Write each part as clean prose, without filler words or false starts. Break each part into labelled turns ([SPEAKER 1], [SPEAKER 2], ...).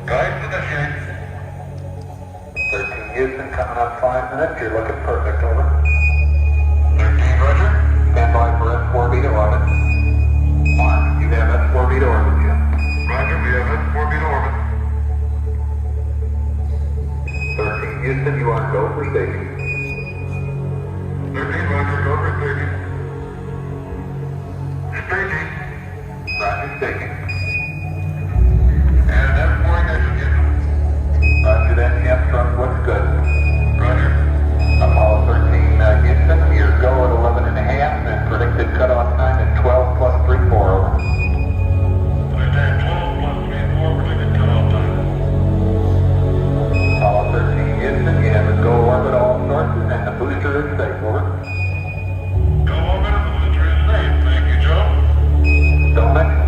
[SPEAKER 1] Guide to the shade. 13 Houston, coming up 5 minutes. You're looking perfect, over. 13, roger. Stand by for S4B to orbit. Mark, you have S4B to orbit, Jim. Roger, we have S4B to orbit. 13 Houston, you are go for staging. 13, roger, go for staging. Staging. Roger, staging. And S4 ignition. Roger that, Jim. Truck looks good. Roger. Apollo 13, Houston, your go at 11 and a half, and predicted cutoff time at 12 plus 3-4, over. Understand, 12 plus 3-4, predicted cutoff time. Apollo 13, Houston, you have a go orbit all sources, and the booster is safe, over. Go orbit and the booster is safe. Thank you, Joe. Don't mention.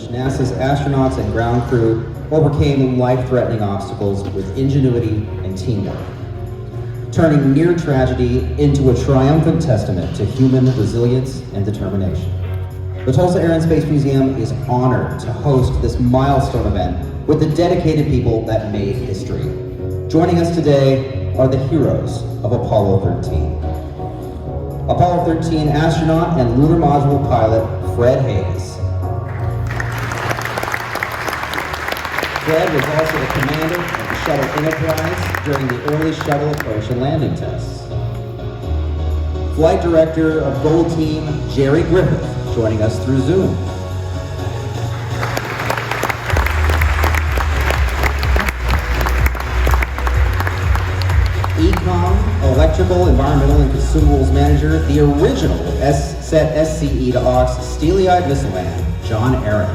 [SPEAKER 2] NASA's astronauts and ground crew overcame life-threatening obstacles with ingenuity and teamwork, turning near tragedy into a triumphant testament to human resilience and determination. The Tulsa Air and Space Museum is honored to host this milestone event with the dedicated people that made history. Joining us today are the heroes of Apollo 13. Apollo 13 astronaut and lunar module pilot Fred Haise. Fred was also the commander of the Shuttle Enterprise during the early shuttle approach and landing tests. Flight Director of Gold Team, Gerry Griffin, joining us through Zoom. EECOM, Electrical, Environmental, and Consumables Manager, the original set SCE to AUX Steely-Eyed Missile Man, John Aaron.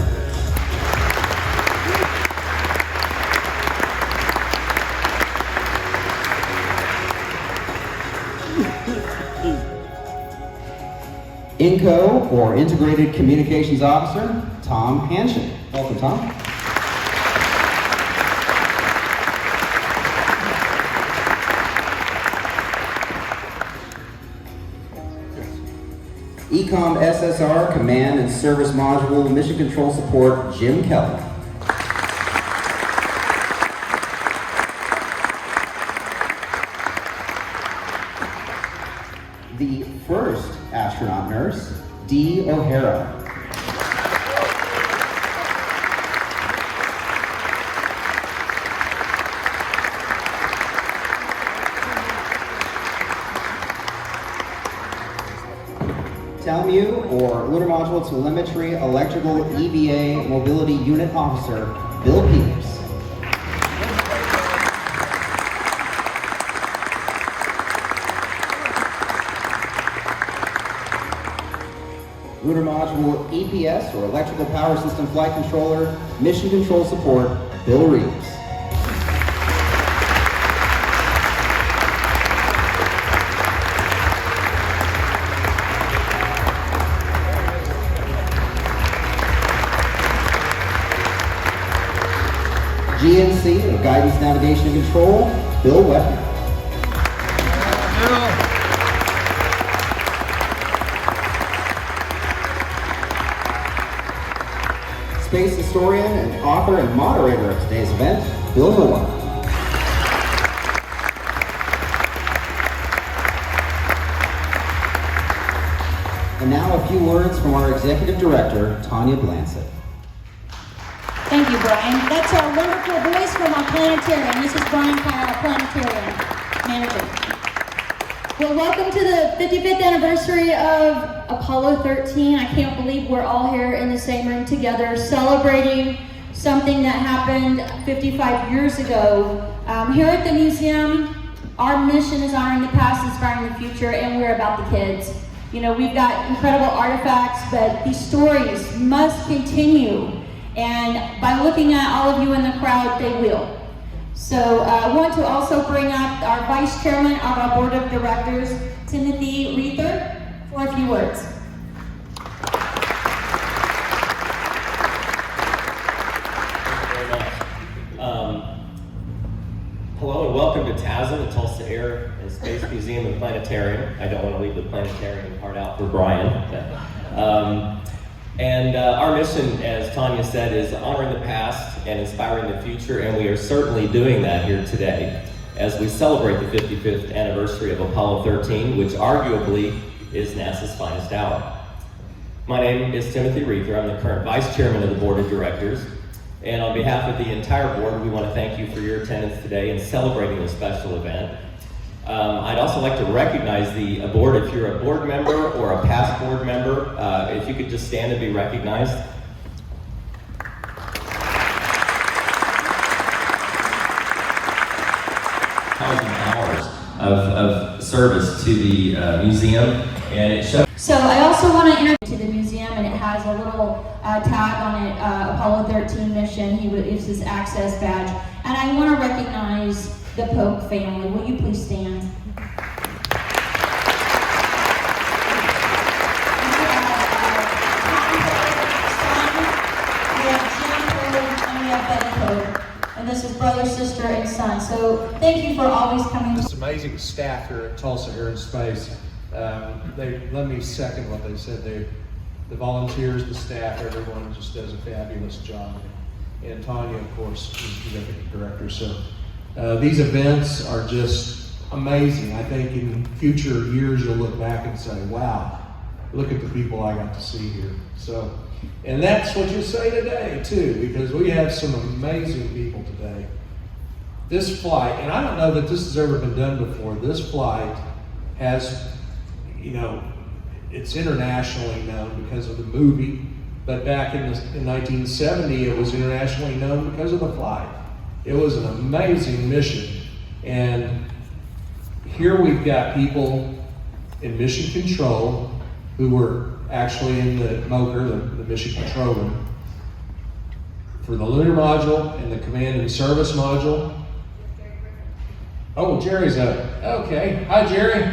[SPEAKER 2] INCO, or Integrated Communications Officer, Tom Hanchett. Welcome, Tom. EECOM SSR, Command and Service Module, Mission Control Support, Jim Kelly. The first astronaut nurse, Dee O'Hara. TELMU, or Lunar Module Telemetry Electrical EVA Mobility Unit Officer, Bill Peters. Lunar Module EPS, or Electrical Power System Flight Controller, Mission Control Support, Bill Reeves. GNC, or Guidance, Navigation, and Control, Bill Weppner. Space historian and author and moderator of today's event, Bill Moore. And now a few words from our executive director, Tanya Blansett.
[SPEAKER 3] Thank you, Brian. That's our wonderful voice from our planetarium. This is Brian Kyle, our planetarium manager. Well, welcome to the 55th anniversary of Apollo 13. I can't believe we're all here in the same room together celebrating something that happened 55 years ago. Here at the museum, our mission is honoring the past, inspiring the future, and we're about the kids. You know, we've got incredible artifacts, but these stories must continue. And by looking at all of you in the crowd, they will. So I want to also bring up our Vice Chairman of our Board of Directors, Timothy Reether, for a few words.
[SPEAKER 4] TASM, the Tulsa Air and Space Museum and Planetarium. I don't want to leave the planetarium part out for Brian. Our mission, as Tanya said, is honoring the past and inspiring the future, and we are certainly doing that here today as we celebrate the 55th anniversary of Apollo 13, which arguably is NASA's finest hour. My name is Timothy Reether. I'm the current Vice Chairman of the Board of Directors. And on behalf of the entire board, we want to thank you for your attendance today in celebrating this special event. I'd also like to recognize the board. If you're a board member or a past board member, if you could just stand and be recognized. Hours of service to the museum, and it shows.
[SPEAKER 3] So I also want to introduce to the museum, and it has a little tag on it, Apollo 13 mission. It's his access badge. And I want to recognize the Pope family. Will you please stand? And this is brother, sister, and son. So thank you for always coming.
[SPEAKER 5] This amazing staff here at Tulsa Aerospace. Let me second what they said. The volunteers, the staff, everyone just does a fabulous job. And Tanya, of course, is the executive director. So these events are just amazing. I think in future years you'll look back and say, wow, look at the people I got to see here. So, and that's what you'll say today too, because we have some amazing people today. This flight, and I don't know that this has ever been done before, this flight has, you know, it's internationally known because of the movie, but back in 1970, it was internationally known because of the flight. It was an amazing mission. And here we've got people in mission control who were actually in the MOCR, the mission control room, for the lunar module and the command and service module. Oh, Gerry's up. Okay. Hi, Gerry.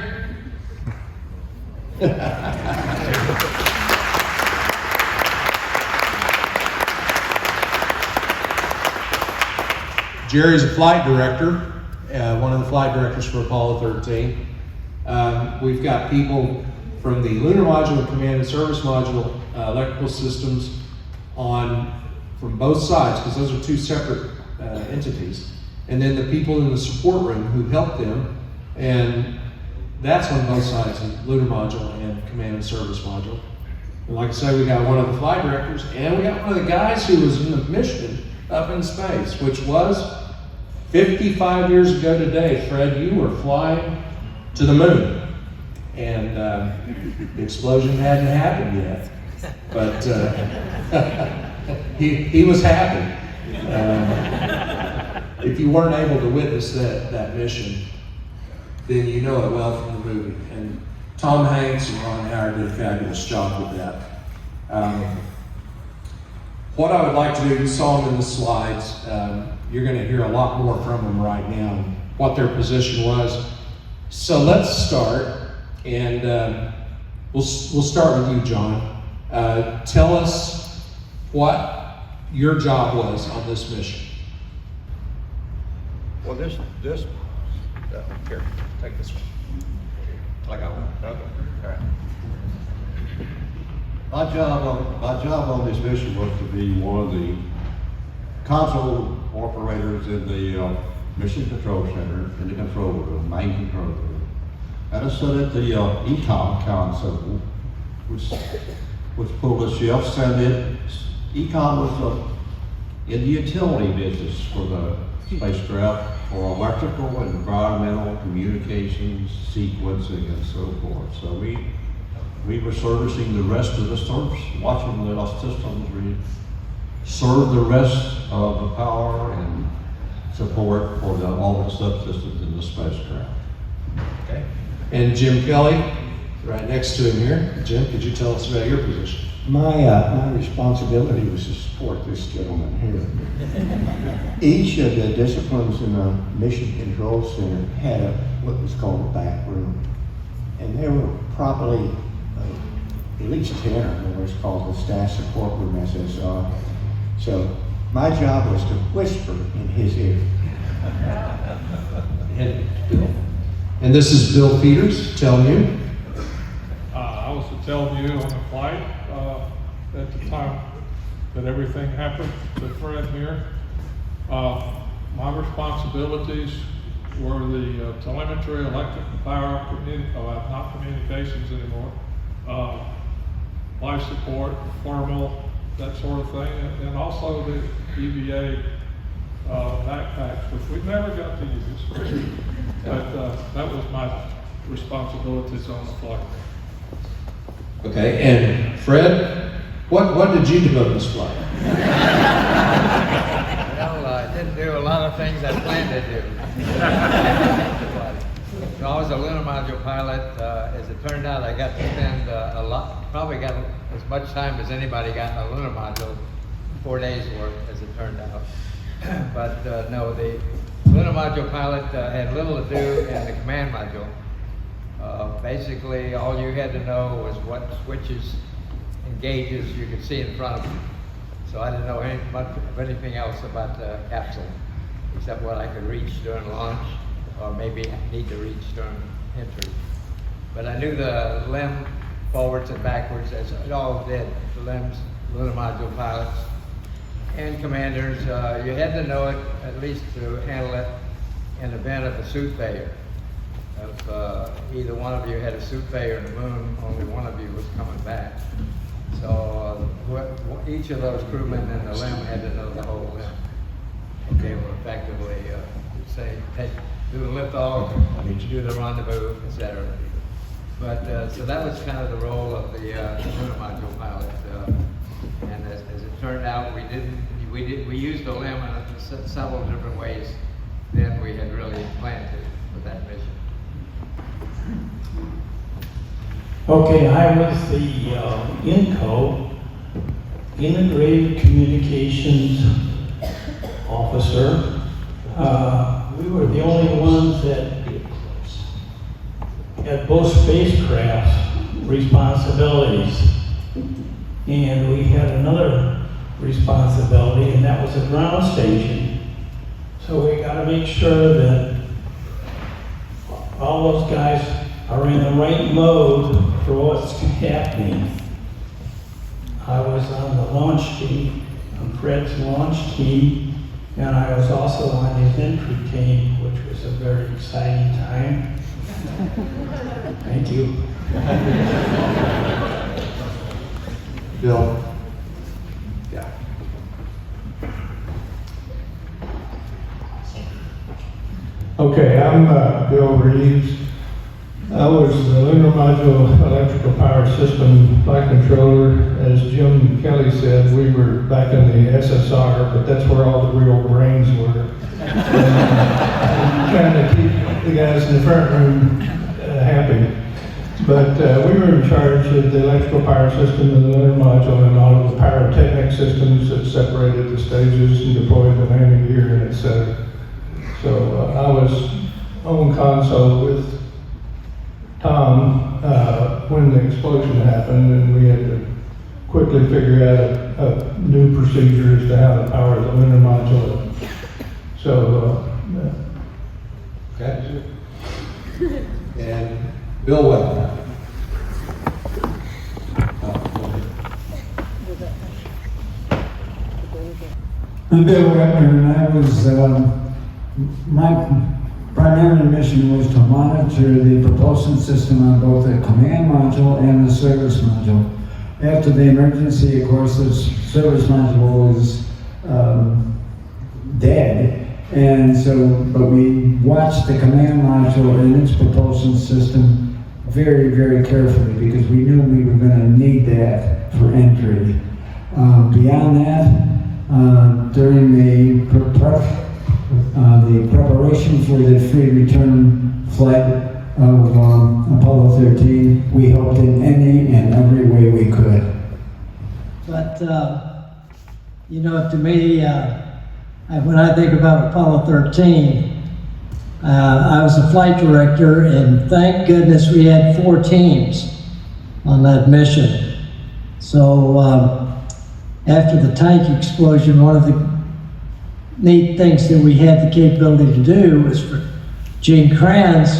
[SPEAKER 5] Gerry's a flight director, one of the flight directors for Apollo 13. We've got people from the lunar module and command and service module, electrical systems from both sides, because those are two separate entities. And then the people in the support room who help them, and that's on both sides, the lunar module and command and service module. And like I say, we got one of the flight directors, and we got one of the guys who was in the mission up in space, which was 55 years ago today. Fred, you were flying to the moon. And the explosion hadn't happened yet, but he was happy. If you weren't able to witness that mission, then you know it well from the movie. And Tom Hanks and Ron Howard did a fabulous job with that. What I would like to do, you saw them in the slides. You're going to hear a lot more from them right now, what their position was. So let's start. And we'll start with you, John. Tell us what your job was on this mission.
[SPEAKER 6] Well, this here, take this one. I got one. Okay. All right. My job on this mission was to be one of the console operators in the mission control center, in the control room, main control room. And I stood at the EECOM console, which pulled the shifts, and EECOM was in the utility business for the spacecraft, for electrical and environmental communications, sequencing, and so forth. So we were servicing the rest of the service, watching the systems serve the rest of the power and support for all the subsystems in the spacecraft.
[SPEAKER 5] Okay. And Jim Kelly, right next to him here. Jim, could you tell us about your position?
[SPEAKER 7] My responsibility was to support this gentleman here. Each of the disciplines in the Mission Control Center had what was called a backroom. And there were probably at least 10 of them, what's called the Staff Support Room, SSR. So my job was to whisper in his ear.
[SPEAKER 5] ahead, Bill. And this is Bill Peters, TELMU.
[SPEAKER 8] I was to TELMU on the flight at the time that everything happened to Fred here. My responsibilities were the telemetry, electrical power, not communications anymore, life support, thermal, that sort of thing, and also the EVA backpacks, which we never got to use, but that was my responsibilities on the flight.
[SPEAKER 5] Okay, and Fred, what did you do on this flight?
[SPEAKER 9] Well, I didn't do a lot of things I planned to do. So I was a lunar module pilot. As it turned out, I got to spend probably got as much time as anybody got in a lunar module, 4 days worth, as it turned out. But no, the lunar module pilot had little to do in the command module. Basically, all you had to know was what switches and gauges you could see in front of you. So I didn't know much of anything else about the capsule, except what I could reach during launch, or maybe need to reach during entry. But I knew the LEM forwards and backwards, as it all did, the LEMs, lunar module pilots, and commanders. You had to know it, at least to handle it in the event of a suit failure. If either one of you had a suit failure in the moon, only one of you was coming back. So each of those crewmen in the LEM had to know the whole LEM. They were effectively, do the lift off, do the rendezvous, etc. But so that was kind of the role of the lunar module pilot. And as it turned out, we used the LEM in several different ways than we had really planned to for that mission.
[SPEAKER 10] Okay, I was the INCO, Integrated Communications Officer. We were the only ones that had both spacecraft responsibilities. And we had another responsibility, and that was a ground station. So we got to make sure that all those guys are in the right mode for what's happening. I was on the launch team, on Fred's launch team, and I was also on his entry team, which was a very exciting time. Thank you.
[SPEAKER 5] Bill? Yeah.
[SPEAKER 11] Okay, I'm Bill Reeves. I was the Lunar Module Electrical Power System Flight Controller. As Jim Kelly said, we were back in the SSR, but that's where all the real brains were. Trying to keep the guys in the front room happy. But we were in charge of the electrical power system and the lunar module and all of the pyrotechnic systems that separated the stages and deployed the landing gear and etc. So I was on console with Tom when the explosion happened, and we had to quickly figure out a new procedure as to how to power the lunar module. So,
[SPEAKER 5] Okay. And Bill Weppner.
[SPEAKER 12] I'm Bill Weppner, and I was, my primary mission was to monitor the propulsion system on both the command module and the service module. After the emergency, of course, the service module was dead. And so, but we watched the command module and its propulsion system very, very carefully because we knew we were going to need that for entry. Beyond that, during the preparation for the free return flight of Apollo 13, we helped in any and every way we could.
[SPEAKER 13] But, you know, to me, when I think about Apollo 13, I was a flight director, and thank goodness we had 4 teams on that mission. So after the tank explosion, one of the neat things that we had the capability to do was for Gene Kranz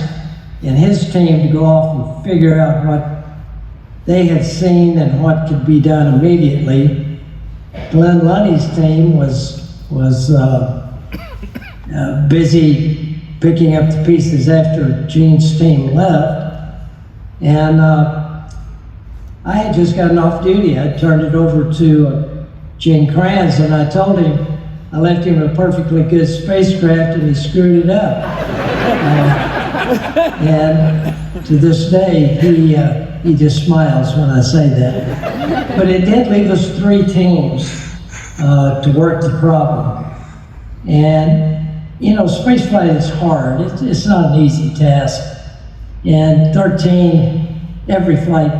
[SPEAKER 13] and his team to go off and figure out what they had seen and what could be done immediately. Glenn Lundy's team was busy picking up the pieces after Gene's team left. And I had just gotten off duty. I turned it over to Gene Kranz, and I told him I left him a perfectly good spacecraft and he screwed it up. And to this day, he just smiles when I say that. But it did leave us 3 teams to work the problem. And, you know, spaceflight is hard. It's not an easy task. And 13, every flight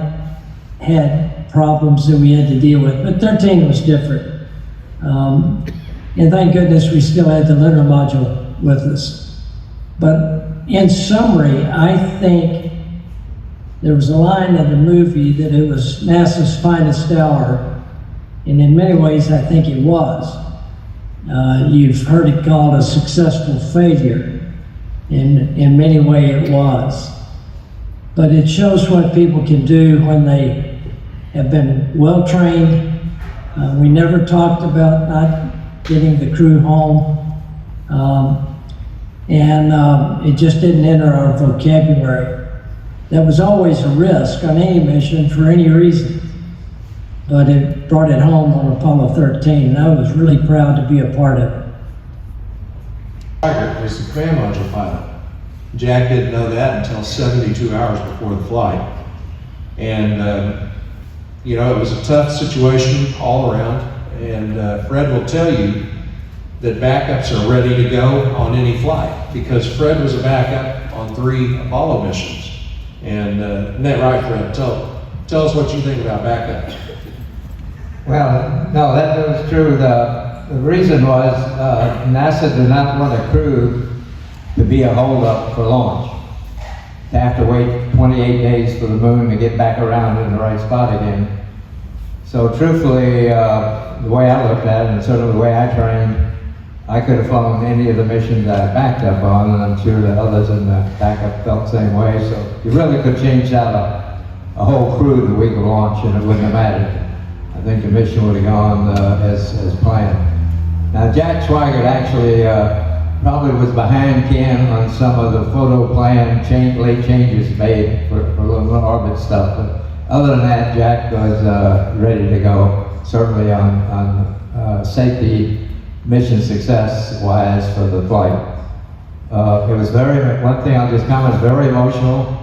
[SPEAKER 13] had problems that we had to deal with, but 13 was different. And thank goodness we still had the lunar module with us. But in summary, I think there was a line in the movie that it was NASA's finest hour, and in many ways I think it was. You've heard it called a successful failure. In many ways it was. But it shows what people can do when they have been well trained. We never talked about not getting the crew home. It just didn't enter our vocabulary. That was always a risk on any mission for any reason. But it brought it home on Apollo 13, and I was really proud to be a part of it.
[SPEAKER 5] Tiger was the command module pilot. Jack didn't know that until 72 hours before the flight. And, you know, it was a tough situation all around. And Fred will tell you that backups are ready to go on any flight, because Fred was a backup on 3 Apollo missions. And isn't that right, Fred? Tell us what you think about backups.
[SPEAKER 9] Well, no, that was true. The reason was NASA did not want a crew to be a holdup for launch. To have to wait 28 days for the moon to get back around in the right spot again. So truthfully, the way I looked at it, and certainly the way I trained, I could have flown any of the missions I backed up on, and I'm sure that others in the backup felt the same way. So you really could change out a whole crew the week of launch and it wouldn't have mattered. I think the mission would have gone as planned. Now Jack Swigert actually probably was behind Ken on some of the photo plan late changes made for lunar orbit stuff. But other than that, Jack was ready to go, certainly on safety, mission success wise for the flight. It was one thing I'll just comment, very emotional.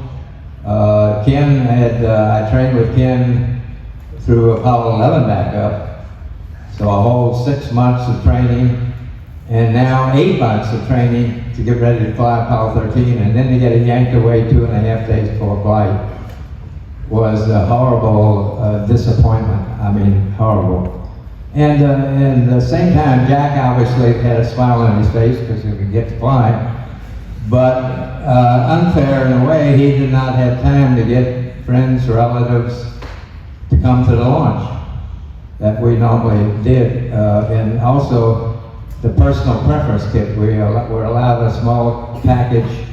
[SPEAKER 9] Ken I trained with Ken through Apollo 11 backup. So a whole 6 months of training, and now 8 months of training to get ready to fly Apollo 13, and then to get it yanked away 2.5 days before flight was a horrible disappointment. I mean, horrible. And at the same time, Jack obviously had a smile on his face because he could get to fly, but unfair in a way, he did not have time to get friends, relatives to come to the launch that we normally did. And also the personal preference kit, we were allowed a small package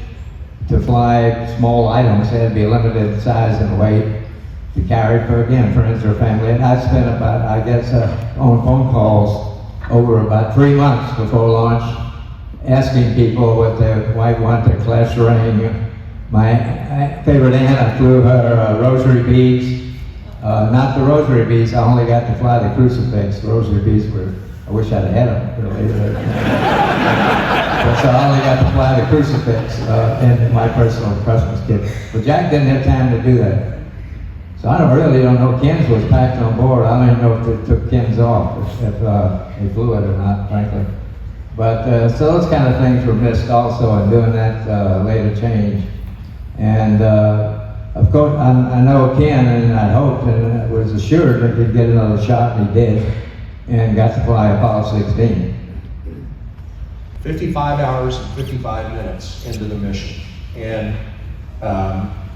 [SPEAKER 9] to fly small items. They had to be limited in size and weight to carry for, again, friends or family. And I spent about, I guess, on phone calls over about 3 months before launch, asking people what they might want their class ring. My favorite aunt, I flew her rosary beads. Not the rosary beads, I only got to fly the crucifix. The rosary beads were, I wish I'd had them, really. So I only got to fly the crucifix in my personal Christmas kit. But Jack didn't have time to do that. So I really don't know, Ken's was packed on board. I don't even know if they took Ken's off, if he flew it or not, frankly. But so those kind of things were missed also in doing that later change. And of course, I know Ken, and I hoped and was assured that he'd get another shot, and he did, and got to fly Apollo 16.
[SPEAKER 5] 55 hours and 55 minutes into the mission. And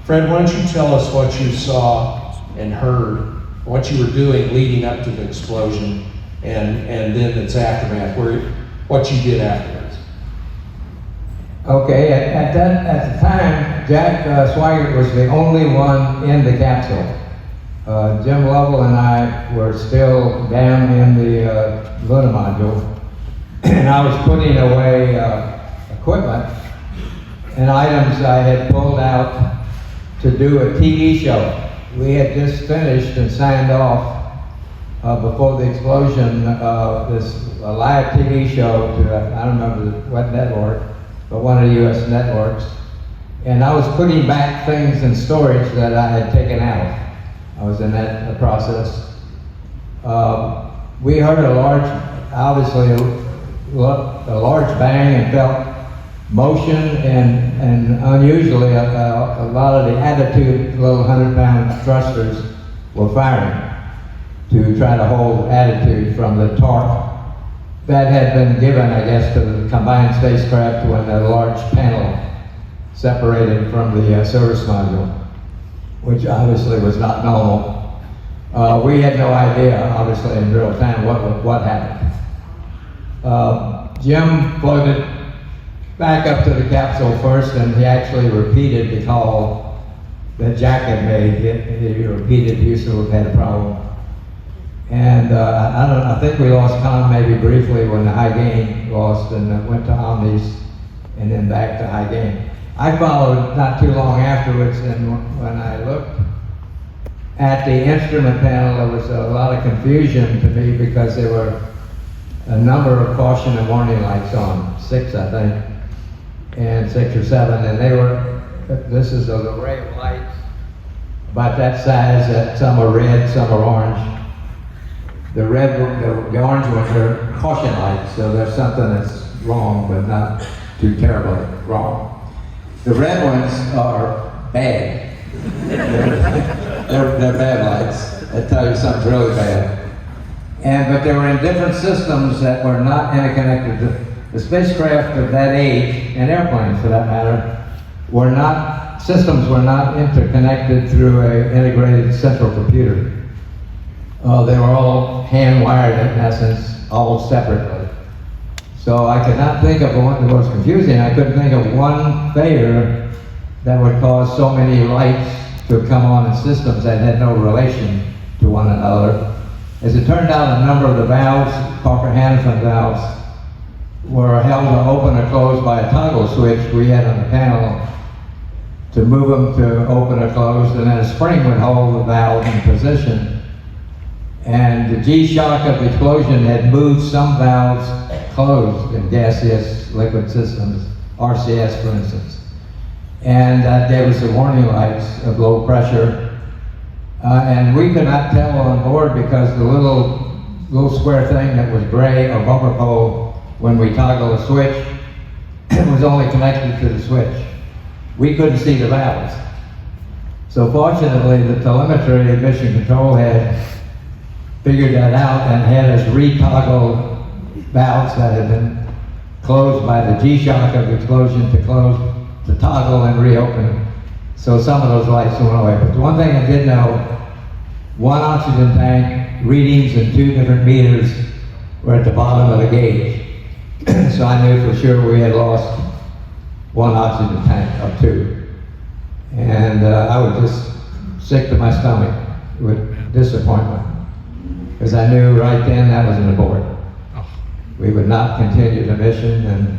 [SPEAKER 5] Fred, why don't you tell us what you saw and heard, what you were doing leading up to the explosion, and then its aftermath, what you did afterwards.
[SPEAKER 9] Okay, at the time, Jack Swigert was the only one in the capsule. Jim Lovell and I were still down in the Lunar module, and I was putting away equipment and items I had pulled out to do a TV show. We had just finished and signed off before the explosion a live TV show to, I don't remember what network, but one of the U.S. networks. And I was putting back things in storage that I had taken out. I was in that process. We heard a large, obviously a large bang and felt motion and unusually a lot of the attitude little 100-pound thrusters were firing to try to hold attitude from the torque that had been given, I guess, to the combined spacecraft when the large panel separated from the service module, which obviously was not normal. We had no idea, obviously, in real time what happened. Jim floated back up to the capsule first, and he actually repeated the call that Jack had made. He repeated Houston had a problem. And I think we lost comm maybe briefly when the high gain lost and went to Omnis and then back to high gain. I followed not too long afterwards, and when I looked at the instrument panel, there was a lot of confusion to me because there were a number of caution and warning lights on, 6 I think, and 6 or 7, and they were, this is an array of lights about that size, that some are red, some are orange. The orange ones are caution lights, so there's something that's wrong, but not too terribly wrong. The red ones are bad. they're bad lights. They tell you something's really bad. But they were in different systems that were not interconnected. The spacecraft of that age, and airplanes for that matter, systems were not interconnected through an integrated central computer. They were all hand-wired in essence, all separately. So I could not think of one that was confusing. I couldn't think of one failure that would cause so many lights to come on in systems that had no relation to one another. As it turned out, a number of the valves, Parker-Hannifin valves, were held to open or close by a toggle switch we had on the panel to move them to open or close, and then a spring would hold the valve in position. And the G-shock of the explosion had moved some valves closed in gaseous liquid systems, RCS for instance. And that gave us the warning lights of low pressure. And we could not tell on board because the little square thing that was gray, or bumper pole, when we toggle the switch, was only connected to the switch. We couldn't see the valves. So fortunately, the telemetry mission control had figured that out and had us re-toggle valves that had been closed by the G-shock of the explosion to close, to toggle and reopen. So some of those lights went away. But the one thing I did know, one oxygen tank readings in 2 different meters were at the bottom of the gauge. So I knew for sure we had lost 1 oxygen tank of 2. And I was just sick to my stomach with disappointment, because I knew right then that was an abort. We would not continue the mission, and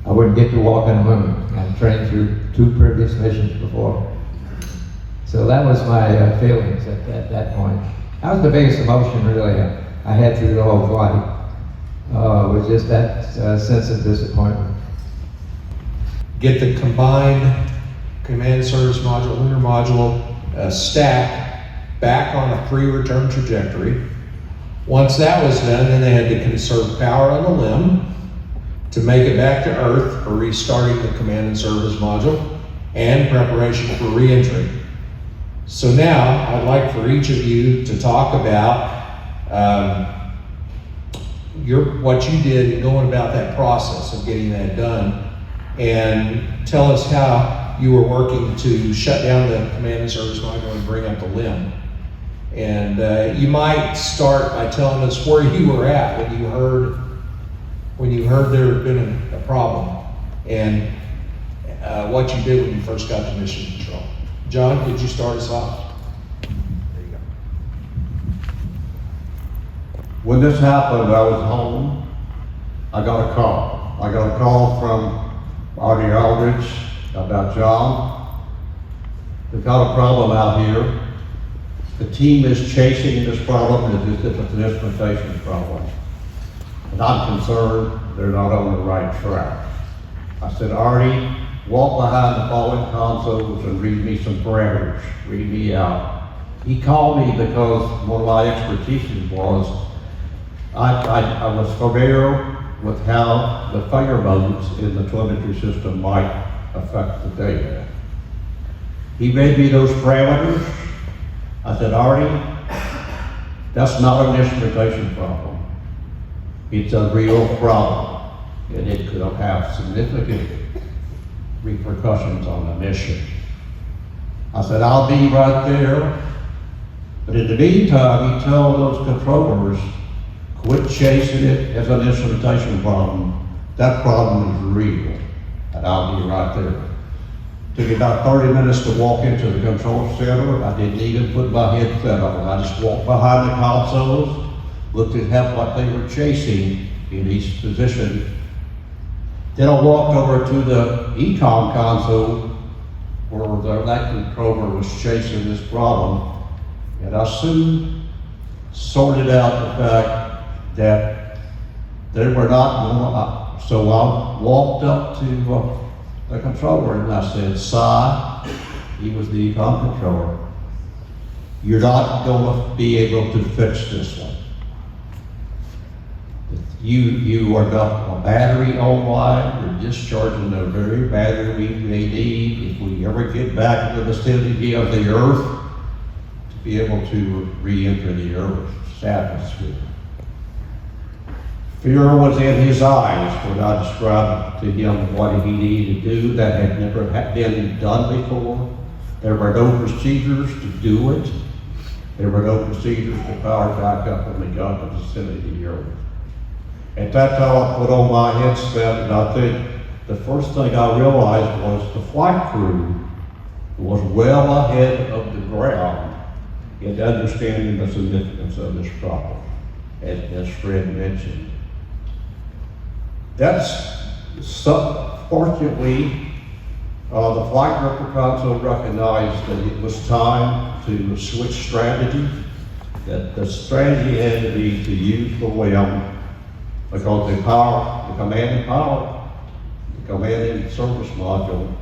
[SPEAKER 9] I wouldn't get to walk on the moon. I'd trained through 2 previous missions before. So that was my feelings at that point. That was the biggest emotion really I had through the whole flight. Was just that sense of disappointment.
[SPEAKER 5] Get the combined command service module, lunar module stack back on a pre-return trajectory. Once that was done, then they had to conserve power on the limb to make it back to Earth for restarting the command and service module and preparation for re-entry. So now I'd like for each of you to talk about what you did in going about that process of getting that done, and tell us how you were working to shut down the command and service module and bring up the limb. And you might start by telling us where you were at when you heard there had been a problem, and what you did when you first got to mission control. John, could you start us off?
[SPEAKER 6] There you go. When this happened, I was home. I got a call. I got a call from Artie Aldridge about John. We've got a problem out here. The team is chasing this problem as if it's an instrumentation problem. And I'm concerned they're not on the right track. I said, Artie, walk behind the following consoles and read me some parameters, read me out. He called me because one of my expertise was, I was familiar with how the failure modes in the telemetry system might affect the data. He read me those parameters. I said, Artie, that's not an instrumentation problem. It's a real problem, and it could have significant repercussions on the mission. I said, I'll be right there. But in the meantime, he told those controllers, quit chasing it as an instrumentation problem. That problem is real, and I'll be right there. Took me about 30 minutes to walk into the control center. I didn't even put my headset on. I just walked behind the consoles, looked at what they were chasing in each position. Then I walked over to the EECOM console where that controller was chasing this problem. And I soon sorted out the fact that they were not going up. So I walked up to the controller and I said, Si, he was the EECOM controller, you're not going to be able to fix this one. You are got a battery online, you're discharging the very battery we may need if we ever get back to the vicinity of the Earth to be able to re-enter the Earth's atmosphere. Fear was in his eyes when I described to him what he needed to do that had never been done before. There were no procedures to do it. There were no procedures to power back up when we got to the vicinity of the Earth. At that time, I put on my headset, and I think the first thing I realized was the flight crew was well ahead of the ground in understanding the significance of this problem, as Fred mentioned. Fortunately, the flight director console recognized that it was time to switch strategy, that the strategy had to be to use the WEM because the command and service module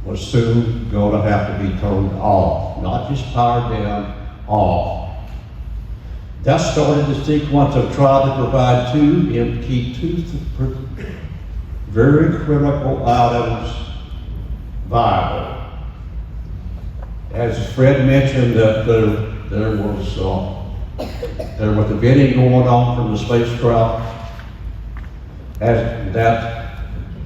[SPEAKER 6] was soon going to have to be turned off, not just powered down, off. That started the sequence of trying to provide two very critical items viable. As Fred mentioned, that there was a venting going on from the spacecraft, as that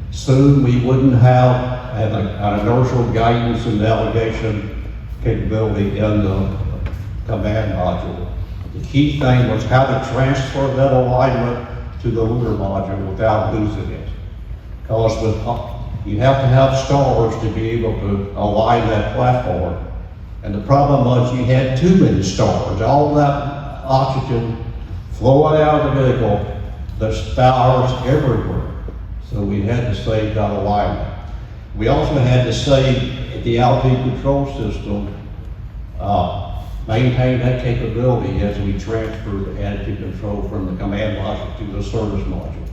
[SPEAKER 6] soon we wouldn't have an inertial guidance and navigation capability in the command module. The key thing was how to transfer that alignment to the lunar module without losing it. Because you have to have stars to be able to align that platform. And the problem was you had too many stars. All that oxygen flowing out of the vehicle, there's stars everywhere. So we had to save that alignment. We also had to save the altitude control system, maintain that capability as we transferred attitude control from the command module to the service module.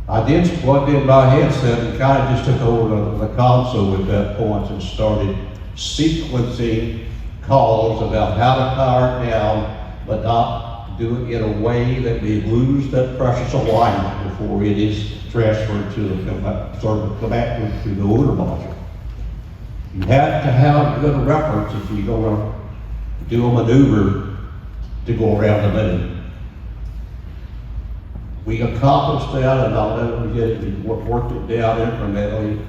[SPEAKER 6] I then plugged in my headset and kind of just took over the console at that point and started sequencing calls about how to power it down, but not do it in a way that we lose that precious alignment before it is transferred to the command to the lunar module. You have to have good reference if you're going to do a maneuver to go around the moon. We accomplished that, and I'll never forget it. We worked it down incrementally,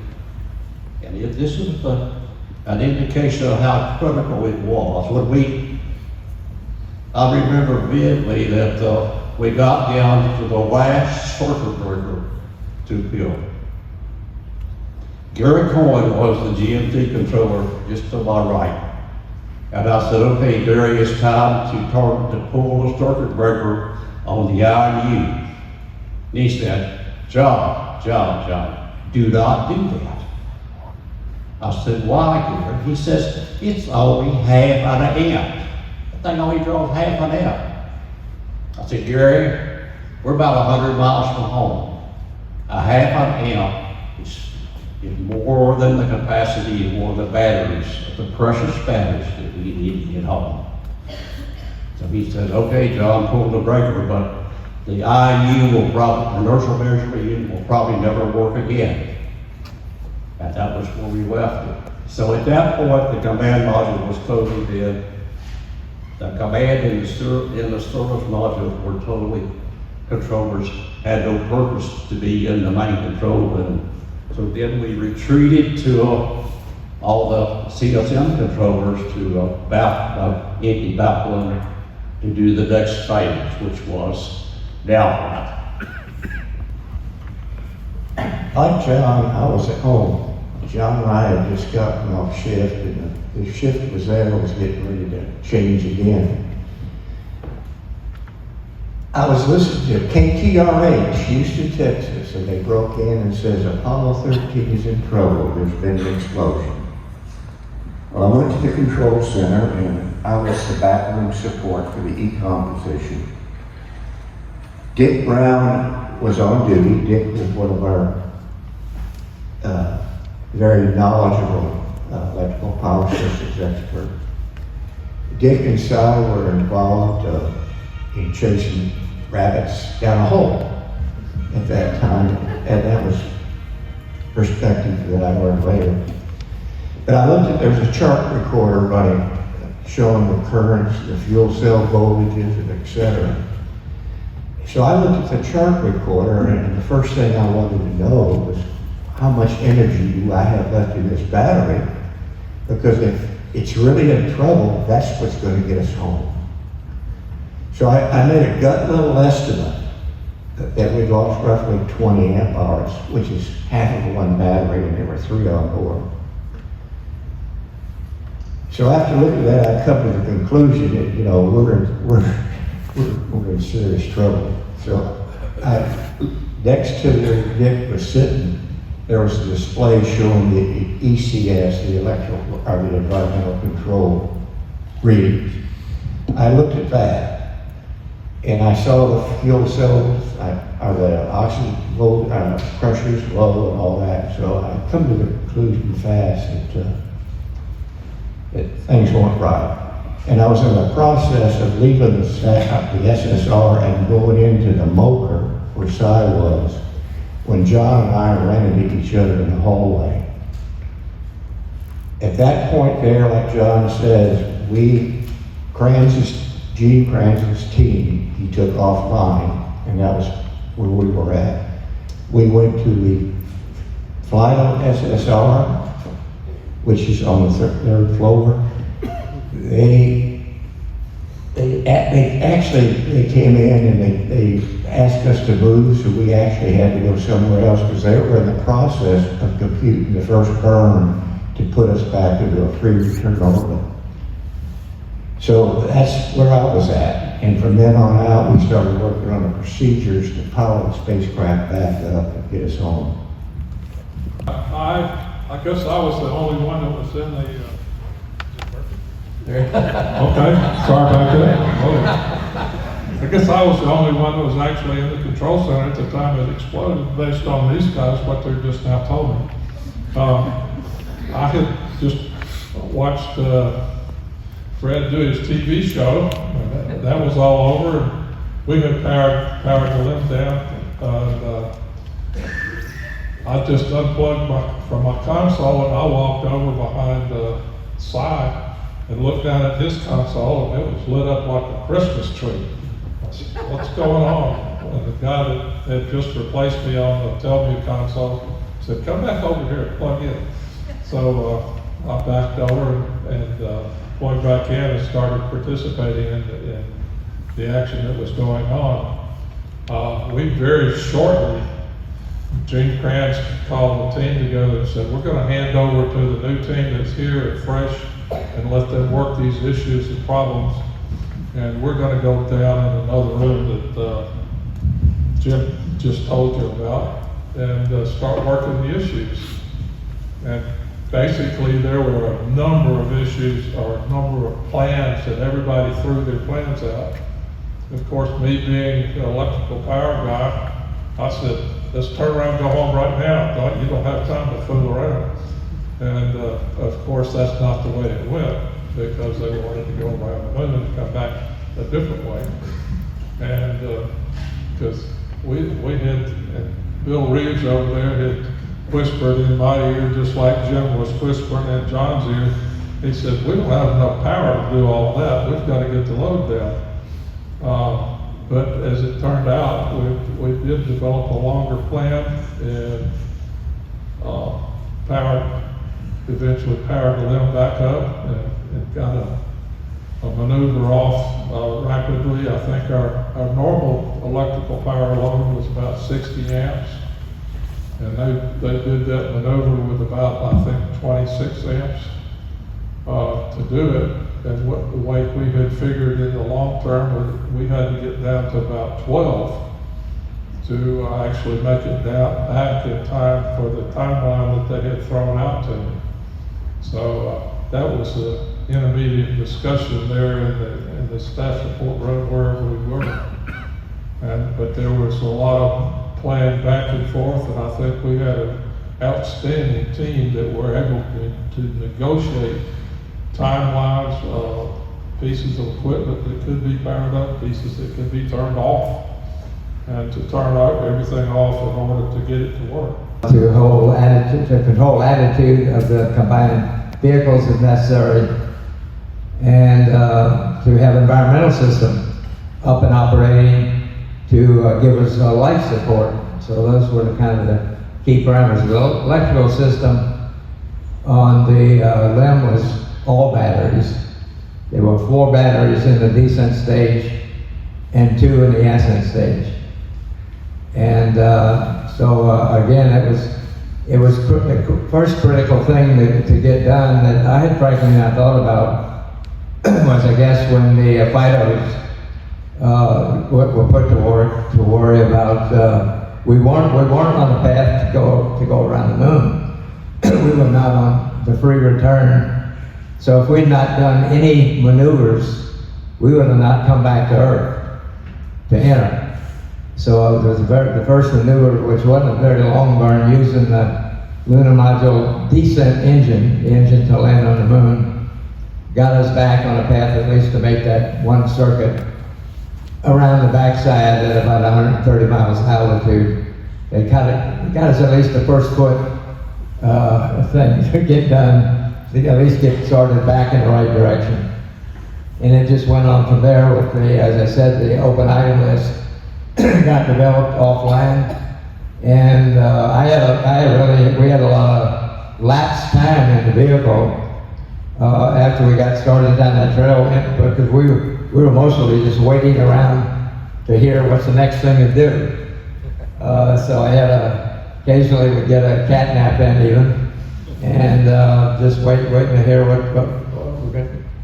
[SPEAKER 6] and this is an indication of how critical it was. I remember vividly that we got down to the last circuit breaker to build. Gerry Cohen was the GMT controller just to my right. And I said, okay, Gerry, it's time to pull the circuit breaker on the INU. And he said, John, do not do that. I said, why, Gerry? He says, it's only half an amp. That thing only draws half an amp. I said, Gerry, we're about 100 miles from home. A half an amp is more than the capacity of one of the batteries, the precious batteries that we need to get home. So he said, okay, John, pull the breaker, but the IU will probably, inertial measurement unit will probably never work again. And that was where we left it. So at that point, the command module was totally dead. The command and the service modules were totally, controllers had no purpose to be in the main control room. So then we retreated to all the CSM controllers to empty Backroom to do the next phase, which was downlight.
[SPEAKER 7] Like John, I was at home. John and I had just gotten off shift, and the shift was there, was getting ready to change again. I was listening to KTRH, Houston, Texas, and they broke in and says, Apollo 13 is in trouble, there's been an explosion. Well, I went to the control center, and I was the backroom support for the EECOM position. Dick Brown was on duty. Dick was one of our very knowledgeable electrical power systems expert. Dick and Sal were involved in chasing rabbits down a hole at that time, and that was perspective that I learned later. But I looked at, there was a chart recorder running, showing the currents, the fuel cell voltages, and et cetera. So I looked at the chart recorder, and the first thing I wanted to know was how much energy do I have left in this battery? Because if it's really in trouble, that's what's going to get us home. So I made a gut little estimate that we lost roughly 20 amp hours, which is half of one battery, and there were 3 on board. So after looking at that, I come to the conclusion that, you know, we're in serious trouble. So next to where Dick was sitting, there was a display showing the ECS, the electrical or the environmental control readings. I looked at that, and I saw the fuel cells, or the oxygen pressures low and all that. So I come to the conclusion fast that things weren't right. And I was in the process of leaving the SSR and going into the MOCR where Si was, when John and I ran into each other in the hallway. At that point there, like John says, Gene Kranz's team, he took offline, and that was where we were at. We went to the final SSR, which is on the third floor. They came in and they asked us to move, so we actually had to go somewhere else because they were in the process of computing the first burn to put us back into a free return orbit. So that's where I was at. And from then on out, we started working on the procedures to power the spacecraft back up and get us home.
[SPEAKER 8] I guess I was the only one that was in the, okay, sorry about that. I guess I was the only one that was actually in the control center at the time it exploded, based on these guys, what they just now told me. I had just watched Fred do his TV show. That was all over. And we had powered the limb down. I just unplugged from my console, and I walked over behind the side and looked down at his console, and it was lit up like a Christmas tree. I said, what's going on? And the guy that had just replaced me on the TELMU console said, come back over here and plug in. So I backed over and plugged back in and started participating in the action that was going on. We very shortly Gene Kranz called the team together and said, we're going to hand over to the new team that's here at Fresh and let them work these issues and problems. And we're going to go down in another room that Jim just told you about and start working the issues. And basically there were a number of issues or a number of plans, and everybody threw their plans out. Of course, me being an electrical power guy, I said, let's turn around and go home right now. You don't have time to fool around. And of course, that's not the way it went, because they wanted to go around the moon and come back a different way. And because we had, and Bill Reeves over there had whispered in my ear, just like Jim was whispering in John's ear. He said, we don't have enough power to do all that. We've got to get the load down. But as it turned out, we did develop a longer plan, and eventually powered the limb back up and got a maneuver off rapidly. I think our normal electrical power load was about 60 amps, and they did that maneuver with about, I think, 26 amps to do it. And the way we had figured in the long term, we had to get down to about 12 to actually make it down back in time for the timeline that they had thrown out to me. So that was the intermediate discussion there in the staff support room wherever we were. But there was a lot of playing back and forth, and I think we had an outstanding team that were able to negotiate timelines, pieces of equipment that could be powered up, pieces that could be turned off, and to turn everything off in order to get it to work.
[SPEAKER 9] To control attitude of the combined vehicles if necessary, and to have environmental system up and operating to give us life support. So those were the kind of the key parameters. The electrical system on the LEM was all batteries. There were 4 batteries in the descent stage and 2 in the ascent stage. And again, it was the first critical thing to get done that I had frankly not thought about was, I guess, when the FIDOs were put to work to worry about. We weren't on the path to go around the moon. We were not on the free return. So if we'd not done any maneuvers, we would have not come back to Earth to enter. So it was the first maneuver, which wasn't a very long burn, using the lunar module descent engine, the engine to land on the moon, got us back on a path at least to make that one circuit around the backside at about 130 miles altitude. It got us at least the first foot thing to get done, to at least get started back in the right direction. And it just went on from there with as I said, the open item list got developed offline. And we had a lot of lapse time in the vehicle after we got started down that trail, because we were mostly just waiting around to hear what's the next thing to do. So I had occasionally would get a cat nap in even, and just waiting to hear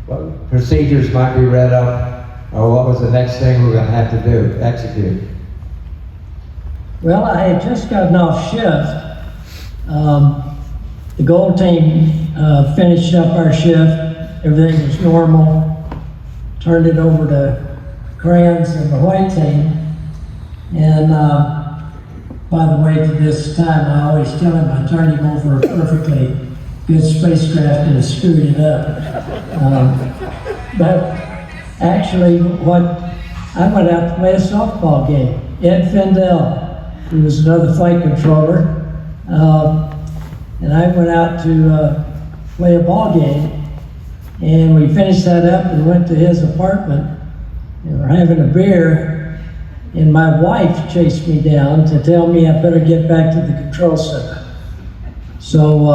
[SPEAKER 9] what procedures might be read up, or what was the next thing we were going to have to do, execute.
[SPEAKER 13] Well, I had just gotten off shift. The gold team finished up our shift. Everything was normal. Turned it over to Kranz and the white team. And by the way, to this time, I always tell him I turned him over a perfectly good spacecraft and screwed it up. But actually, I went out to play a softball game. Ed Fendel, who was another flight controller, and I went out to play a ball game, and we finished that up and went to his apartment, and we're having a beer, and my wife chased me down to tell me I better get back to the control center. So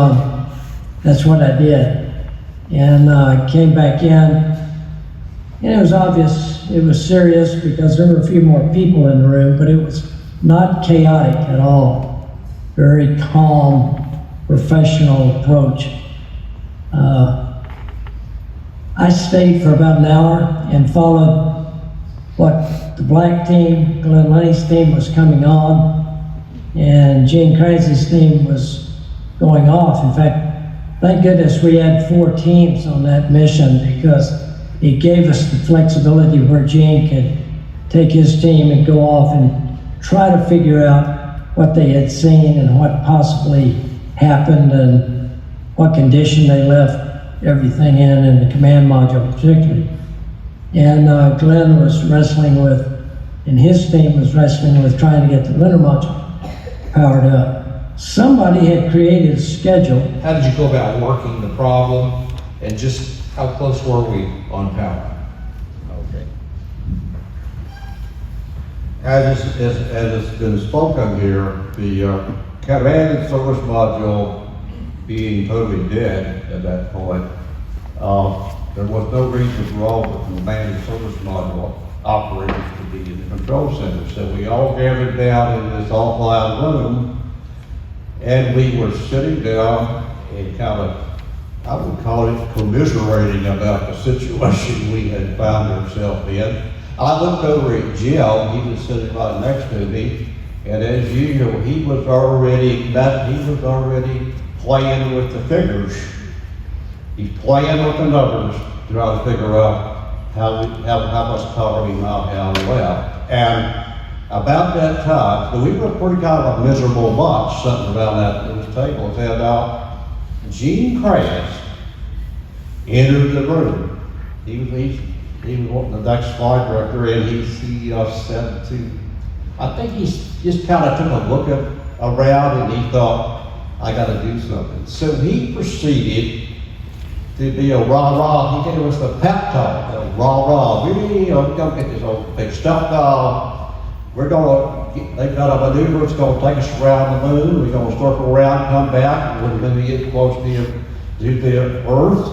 [SPEAKER 13] that's what I did, and came back in, and it was obvious it was serious because there were a few more people in the room, but it was not chaotic at all. very calm, professional approach. I stayed for about an hour and followed what the black team, Glenn Lenny's team, was coming on, and Gene Kranz's team was going off. In fact, thank goodness we had 4 teams on that mission, because it gave us the flexibility where Gene could take his team and go off and try to figure out what they had seen and what possibly happened and what condition they left everything in the command module particularly. And Glenn was wrestling with, and his team was wrestling with trying to get the lunar module powered up. Somebody had created a schedule.
[SPEAKER 5] How did you go about working the problem, and just how close were we on power? Okay.
[SPEAKER 6] As it's been spoken here, the command and service module being totally dead at that point, there was no reason for all the command and service module operators to be in the control center. So we all gathered down in this offline room, and we were sitting down and kind of, I would call it commiserating about the situation we had found ourselves in. I looked over at Jim, he was sitting right next to me, and as usual, he was already playing with the figures. He's playing with the numbers, trying to figure out how much power we might have left. And about that time, so we were pretty kind of a miserable bunch sitting around those tables, and Gene Kranz entered the room. He was the next flight director, and he said to, I think he just kind of took a look around, and he thought, I got to do something. So he proceeded to be a rah-rah. He gave us the pep talk, a rah-rah. We're going to get this old big stuff down. They've got a maneuver that's going to take us around the moon. We're going to circle around, come back. When we get close to the Earth,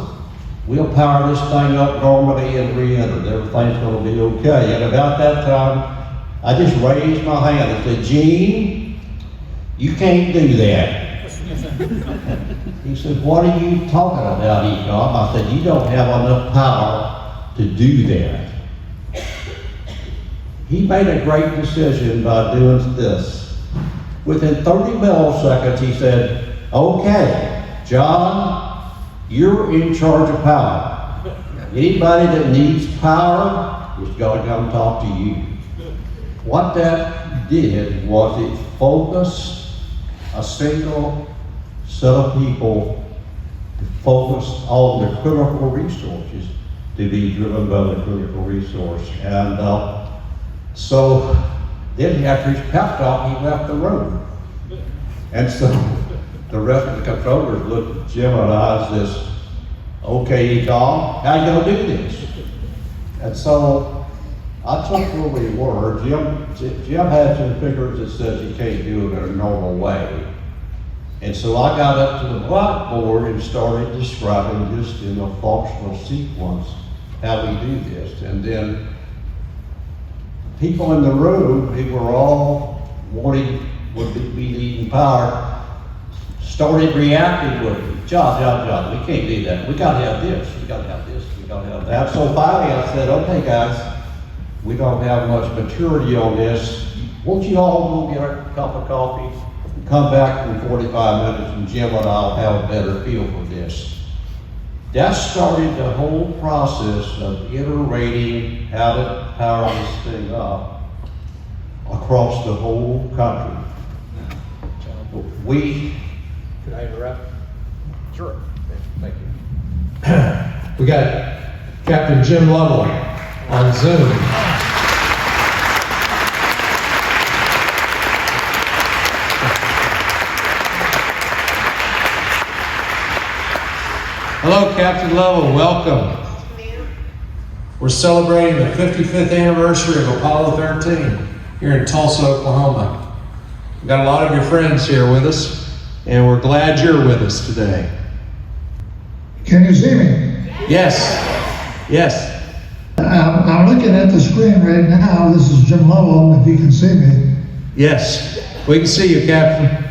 [SPEAKER 6] we'll power this thing up normally and re-enter. Everything's going to be okay. And about that time, I just raised my hand and said, Gene, you can't do that. He said, what are you talking about, EECOM? I said, you don't have enough power to do that. He made a great decision by doing this. Within 30 milliseconds, he said, okay, John, you're in charge of power. Anybody that needs power is going to come talk to you. What that did was it focused a single set of people focused on the critical resources to be driven by the critical resource. And so then after his pep talk, he left the room. And so the rest of the controllers looked at Jim and I and says, okay, EECOM, how you gonna do this? And so I took where we were. Jim had some figures that says you can't do it in a normal way. And so I got up to the blackboard and started describing just in a functional sequence how we do this. And then people in the room who were all would be needing power started reacting with me. John, we can't do that. We gotta have this, we gotta have this, we gotta have that. So finally I said, okay guys, we don't have much maturity on this. Won't you all go get a cup of coffee? Come back in 45 minutes and Jim and I'll have a better feel for this. That started the whole process of iterating how to power this thing up across the whole country.
[SPEAKER 5] Could I interrupt? Sure. Thank you. We got Captain Jim Lovell on Zoom. Hello, Captain Lovell, welcome. We're celebrating the 55th anniversary of Apollo 13 here in Tulsa, Oklahoma. We've got a lot of your friends here with us, and we're glad you're with us today.
[SPEAKER 14] Can you see me?
[SPEAKER 5] Yes, yes.
[SPEAKER 14] I'm looking at the screen right now. This is Jim Lovell, if you can see me.
[SPEAKER 5] Yes, we can see you, Captain.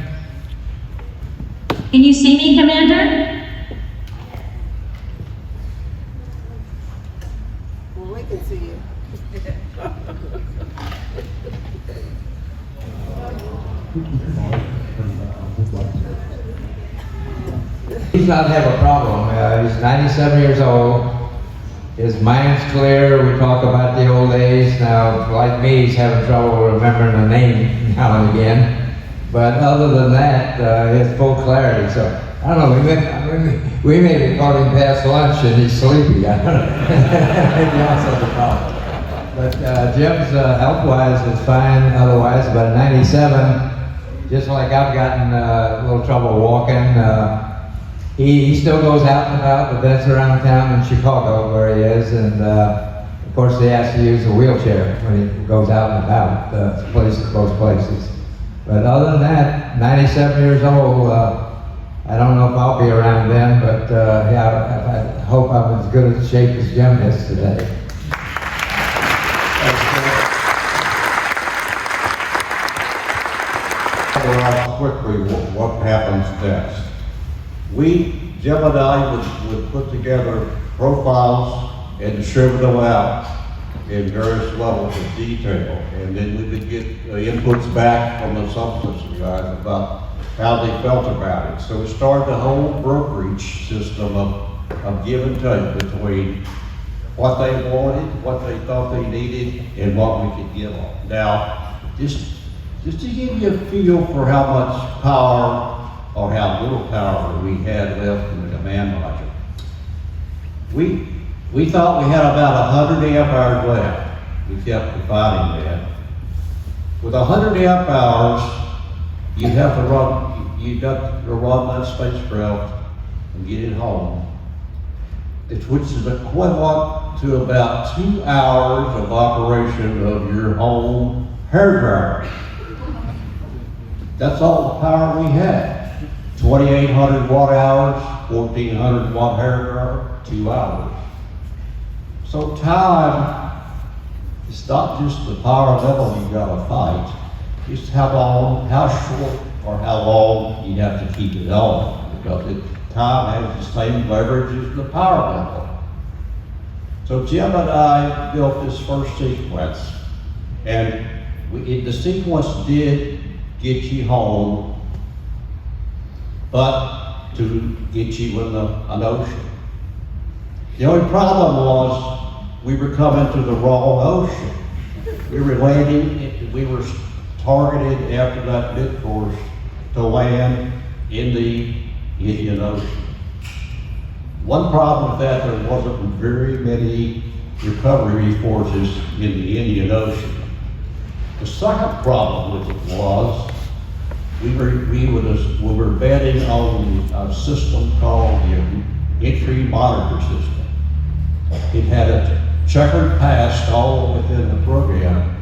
[SPEAKER 15] Can you see me, Commander?
[SPEAKER 16] Well, we can see you.
[SPEAKER 9] He does not have a problem. He's 97 years old. His mind's clear. We talk about the old days. Now, like me, he's having trouble remembering a name now and again. But other than that, he has full clarity. So, I don't know, we may be calling past lunch and he's sleepy. I don't know. Maybe that's the problem. But Jim's health-wise is fine otherwise. But 97, just like I've gotten a little trouble walking, he still goes out and about, but that's around town in Chicago where he is, and of course he has to use a wheelchair when he goes out and about both places. But other than that, 97 years old, I don't know if I'll be around then, but yeah, I hope I'm as good a shape as Jim is today.
[SPEAKER 6] Quickly, what happens next? Jim and I would put together profiles and distribute them out in various levels of detail. And then we would get inputs back from the subsystem guys about how they felt about it. So we started the whole brokerage system of give and take between what they wanted, what they thought they needed, and what we could give them. Now, just to give you a feel for how much power or how little power we had left in the command module. We thought we had about 100 amp hours left. We kept defining that. With 100 amp hours, you'd have to run that spacecraft and get it home, which is equivalent to about 2 hours of operation of your home hairdryer. That's all the power we had. 2,800 watt hours, 1,400 watt hairdryer, 2 hours. So time, it's not just the power level you gotta fight, it's how short or how long you have to keep it on, because time has the same leverage as the power level. So Jim and I built this first sequence, and the sequence did get you home, but to get you in an ocean. The only problem was we were coming to the wrong ocean. We were landing, we were targeted after that mid-course to land in the Indian Ocean. One problem with that, there wasn't very many recovery forces in the Indian Ocean. The second problem with it was we were betting on a system called the entry monitor system. It had a checkered past all within the program.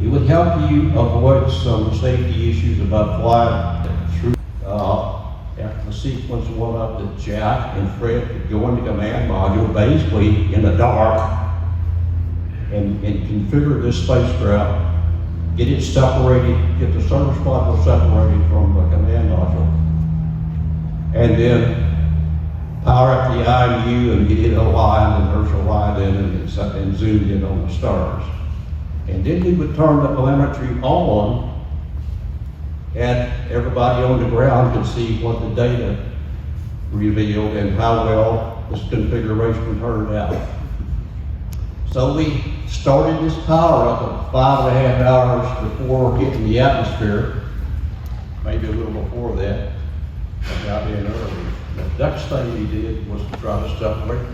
[SPEAKER 6] It would help you avoid some safety issues about flying through. After the sequence went up, that Jack and Fred could go into command module basically in the dark and configure this spacecraft, get it separated, get the service module separated from the command module, and then power up the IMU and get it aligned and inertial line in and zoomed in on the stars. And then we would turn the telemetry on, and everybody on the ground could see what the data revealed and how well this configuration turned out. So we started this power up at 5.5 hours before hitting the atmosphere, maybe a little before that. I got in early. The next thing we did was to try to separate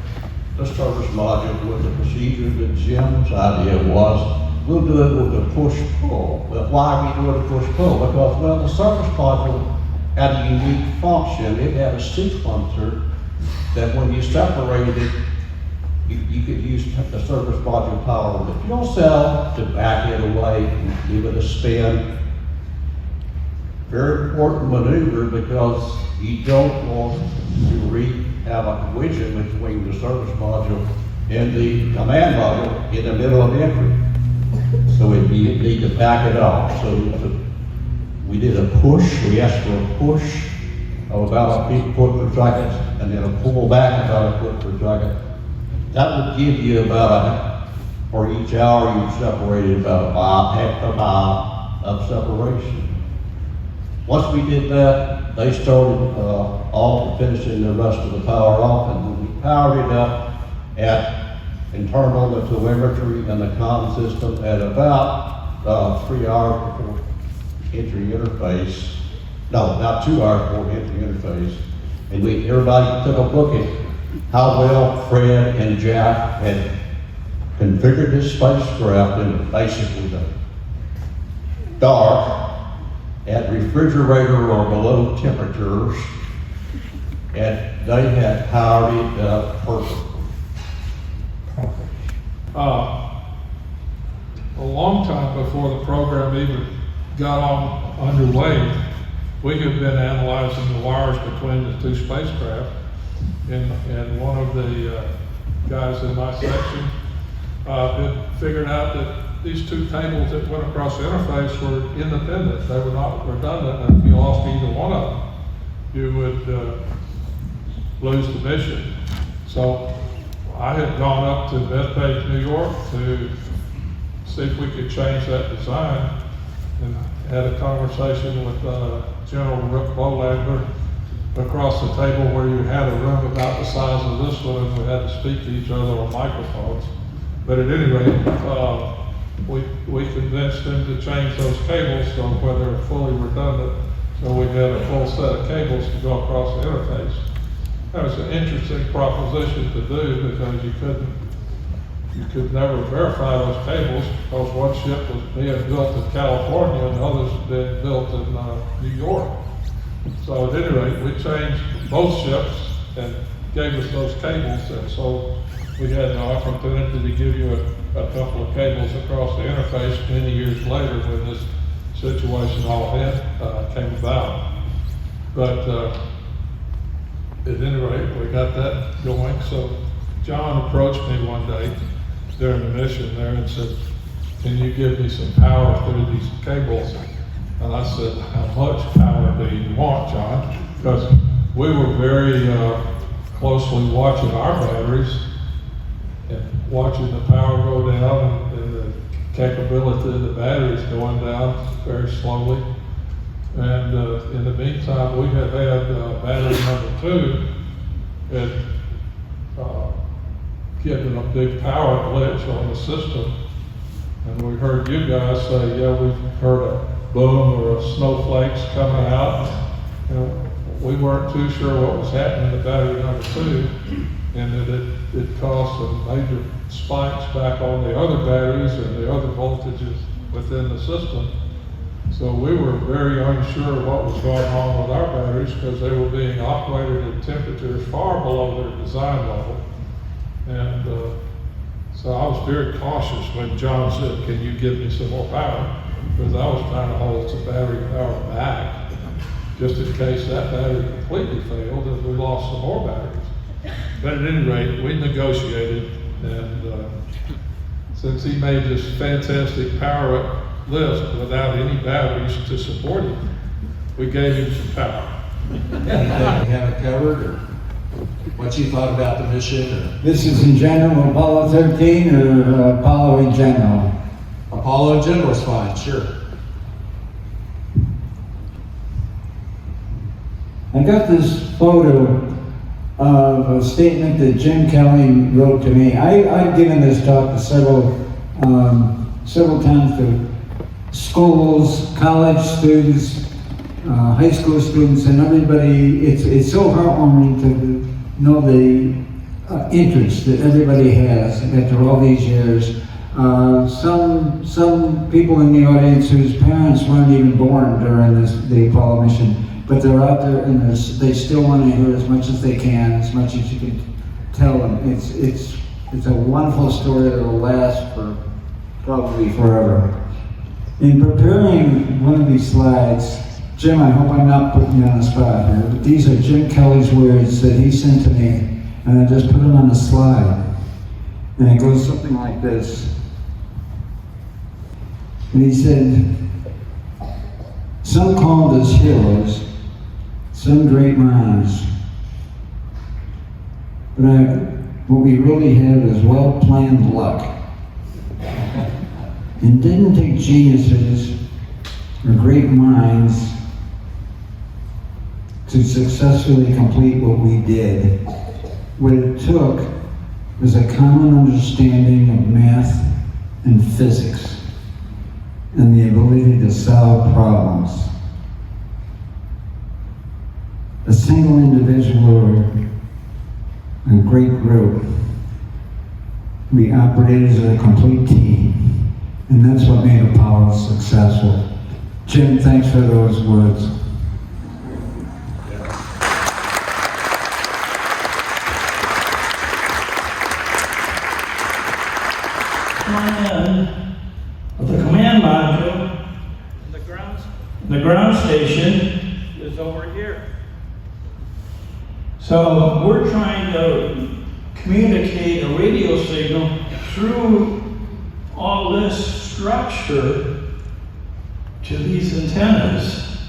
[SPEAKER 6] the service module with the procedure that Jim's idea was. We'll do it with a push-pull. Well, why are we doing a push-pull? Because, well, the service module had a unique function. It had a sequencer that when you separated it, you could use the service module power with fuel cell to back it away and give it a spin. Very important maneuver because you don't want to have a collision between the service module and the command module in the middle of entry. So you need to back it off. So we did a push, we asked for a push, about a foot per second, and then a pull back about a foot per second. That would give you about, for each hour you separated about half a mile of separation. Once we did that, they started off finishing the rest of the power off, and we powered it up at internal the telemetry and the comm system at about 3 hours before entry interface. No, about 2 hours before entry interface. And everybody took a look at how well Fred and Jack had configured this spacecraft in basically the dark at refrigerator or below temperatures, and they had powered it up perfectly.
[SPEAKER 8] A long time before the program even got underway, we had been analyzing the wires between the two spacecraft, and one of the guys in my section had figured out that these two cables that went across the interface were independent. They were not redundant, and if you lost either one of them, you would lose the mission. So I had gone up to Bethpage, New York to see if we could change that design, and had a conversation with General Rick Bolander across the table, where you had a room about the size of this one, and we had to speak to each other on microphones. But at any rate, we convinced him to change those cables so where they're fully redundant, so we had a full set of cables to go across the interface. That was an interesting proposition to do, because you could never verify those cables, because one ship was being built in California and others being built in New York. So at any rate, we changed both ships and gave us those cables, and so we had the opportunity to give you a couple of cables across the interface many years later, when this situation all came about. But at any rate, we got that going. So John approached me one day during the mission there and said, "Can you give me some power through these cables?" And I said, "How much power do you want, John?" Because we were very closely watching our batteries and watching the power go down, and the capability of the batteries going down very slowly. And in the meantime, we had battery number 2 had getting a big power glitch on the system. And we heard you guys say, "Yeah, we've heard a boom or a snowflakes coming out." And we weren't too sure what was happening to battery number 2, and that it caused some major spikes back on the other batteries and the other voltages within the system. So we were very unsure what was going on with our batteries, because they were being operated at temperatures far below their design level. And so I was very cautious when John said, "Can you give me some more power?" Because I was trying to hold some battery power back, just in case that battery completely failed and we lost some more batteries. But at any rate, we negotiated, and since he made this fantastic power up lift without any batteries to support it, we gave him some power.
[SPEAKER 5] Anything we haven't covered, or what you thought about the mission? Or?
[SPEAKER 12] This is in general, Apollo 13 or Apollo in general?
[SPEAKER 5] Apollo in general is fine, sure.
[SPEAKER 12] I got this photo of a statement that Jim Kelly wrote to me. I've given this talk to several times to schools, college students, high school students, and everybody. It's so heartwarming to know the interest that everybody has after all these years. Some people in the audience whose parents weren't even born during the Apollo mission, but they're out there and they still want to hear as much as they can, as much as you can tell them. It's a wonderful story that will last for probably forever. In preparing one of these slides, Jim, I hope I'm not putting you on the spot here, but these are Jim Kelly's words that he sent to me, and I just put them on the slide. And it goes something like this. And he said, "Some called us heroes, some great minds. But what we really have is well-planned luck. It didn't take geniuses or great minds to successfully complete what we did. What it took was a common understanding of math and physics and the ability to solve problems. A single individual or a great group. We operated as a complete team, and that's what made Apollo successful. Jim, thanks for those words.
[SPEAKER 10] Of the command module, the ground station is over here. So we're trying to communicate a radio signal through all this structure to these antennas.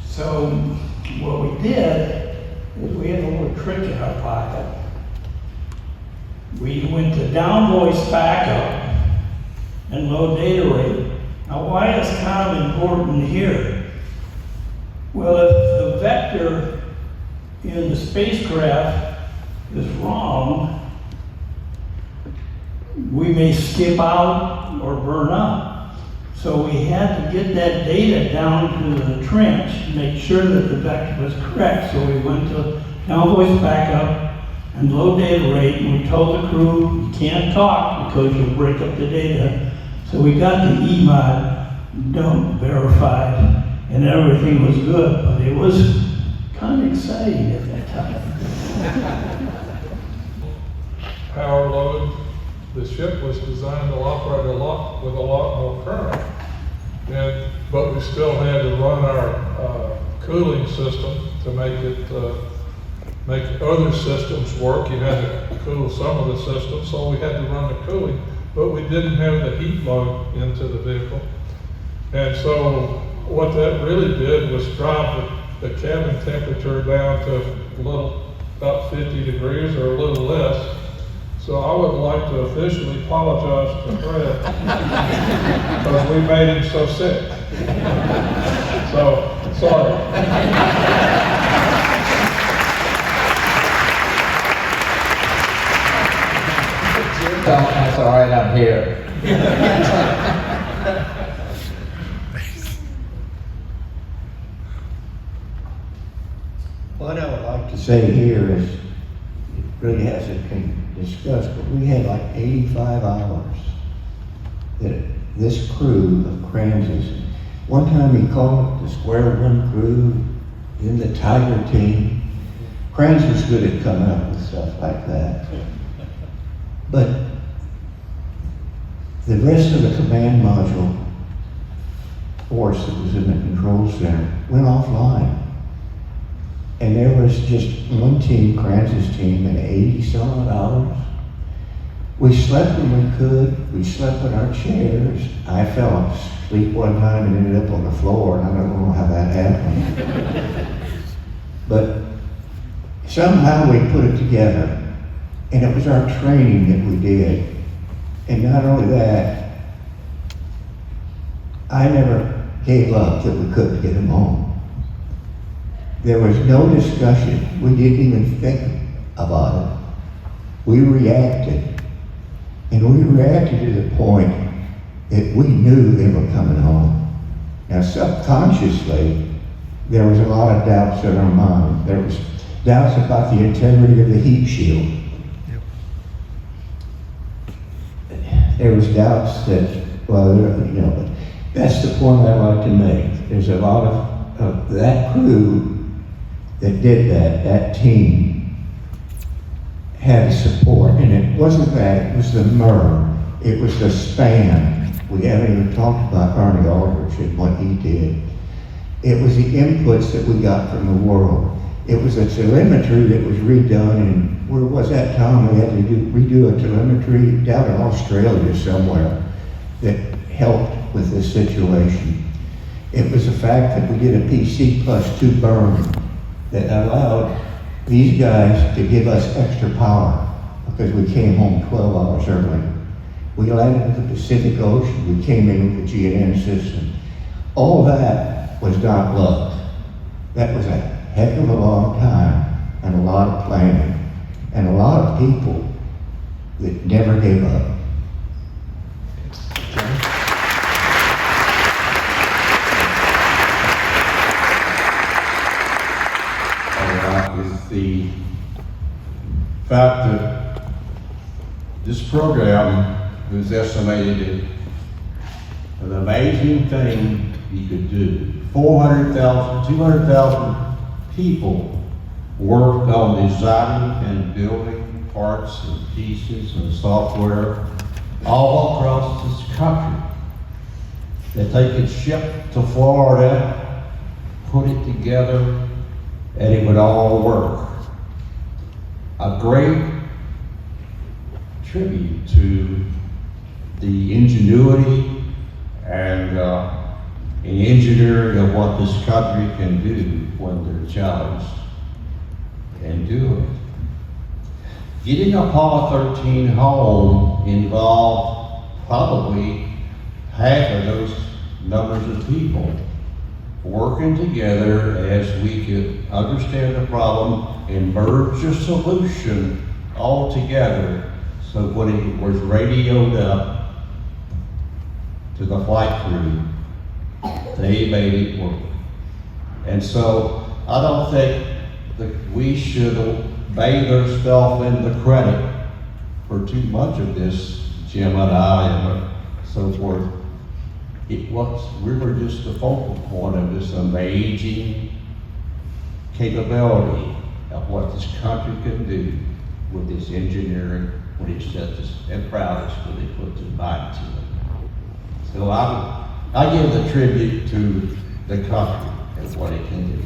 [SPEAKER 10] So what we did is we had a little trick in our pocket. We went to down voice backup and low data rate. Now why is COM important here? Well, if the vector in the spacecraft is wrong, we may skip out or burn up. So we had to get that data down to the trench, make sure that the vector was correct. So we went to down voice backup and low data rate, and we told the crew, you can't talk because you'll break up the data. So we got the EMOD don't verified, and everything was good, but it was kind of exciting at that time.
[SPEAKER 8] Power load, the ship was designed to operate with a lot more current, but we still had to run our cooling system to make other systems work. You had to cool some of the systems, so we had to run the cooling, but we didn't have the heat load into the vehicle. And so what that really did was drop the cabin temperature down to about 50 degrees or a little less. So I would like to officially apologize to Fred because we made him so sick. So, sorry.
[SPEAKER 9] That's all right, I'm here.
[SPEAKER 7] What I would like to say here is, it really hasn't been discussed, but we had like 85 hours that this crew of Kranz's, one time he called it the Square One crew, then the Tiger team. Kranz was good at coming up with stuff like that. But the rest of the command module force that was in the control center went offline. And there was just one team, Kranz's team, and 80 some hours. We slept when we could. We slept in our chairs. I fell asleep one time and ended up on the floor, and I don't know how that happened. But somehow we put it together, and it was our training that we did. And not only that, I never gave up that we couldn't get them home. There was no discussion. We didn't even think about it. We reacted. And we reacted to the point that we knew they were coming home. Now, subconsciously, there was a lot of doubts in our mind. There was doubts about the integrity of the heat shield. There was doubts that, well, you know, but that's the point I like to make. There's a lot of that crew that did that team had support, and it wasn't that, it was the MER, it was the span. We haven't even talked about Arnie Aldrich and what he did. It was the inputs that we got from the world. It was the telemetry that was redone, and where was that time we had to redo a telemetry down in Australia somewhere that helped with this situation. It was the fact that we did a PC +2 burn that allowed these guys to give us extra power because we came home 12 hours early. We landed in the Pacific Ocean. We came in with the GNN system. All that was not luck. That was a heck of a long time and a lot of planning and a lot of people that never gave up.
[SPEAKER 6] Is the fact that this program was estimated an amazing thing you could do. 400,000, 200,000 people worked on designing and building parts and pieces and software all across this country that they could ship to Florida, put it together, and it would all work. A great tribute to the ingenuity and engineering of what this country can do when they're challenged and do it. Getting Apollo 13 home involved probably half of those numbers of people working together as we could understand the problem and merge a solution all together. So when it was radioed up to the flight crew, they made it work. And so I don't think that we should bathe ourselves in the credit for too much of this, Jim and I and so forth. We were just the focal point of this amazing capability of what this country can do with this engineering when it's just and proudest when they put the mind to it. So I give the tribute to the country and what it can do.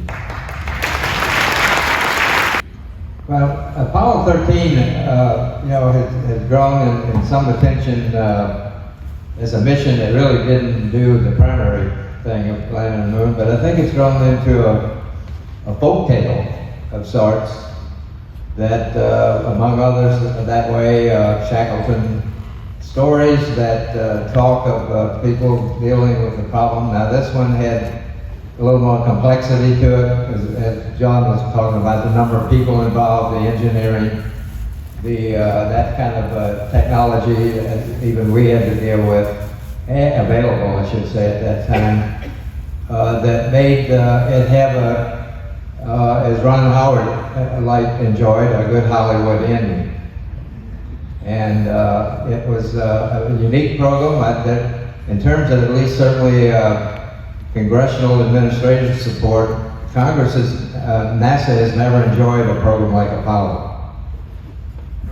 [SPEAKER 9] Well, Apollo 13, has grown in some attention as a mission that really didn't do the primary thing of landing on the moon, but I think it's grown into a folk tale of sorts that, among others, that way, Shackleton stories that talk of people dealing with the problem. Now this one had a little more complexity to it, as John was talking about, the number of people involved, the engineering, that kind of technology that even we had to deal with, available, I should say, at that time, that made it have as Ron Howard enjoyed, a good Hollywood ending. And it was a unique program that, in terms of at least certainly congressional administrative support, NASA has never enjoyed a program like Apollo.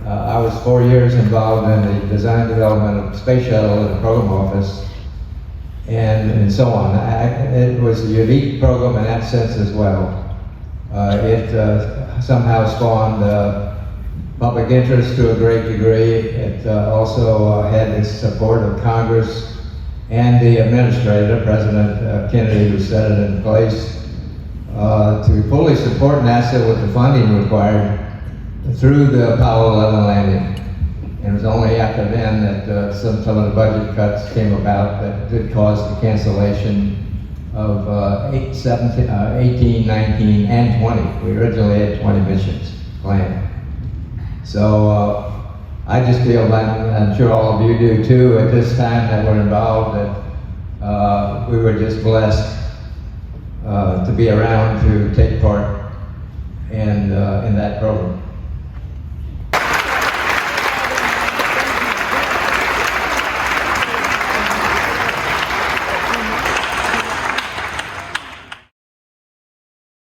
[SPEAKER 9] I was 4 years involved in the design development of Space Shuttle in the program office and so on. It was a unique program in that sense as well. It somehow spawned public interest to a great degree. It also had the support of Congress and the administrator, President Kennedy, who set it in place to fully support NASA with the funding required through the Apollo 11 landing. And it was only after then that some of the budget cuts came about that did cause the cancellation of 18, 19, and 20. We originally had 20 missions planned. So I just feel, I'm sure all of you do too, at this time that we're involved, that we were just blessed to be around to take part in that program.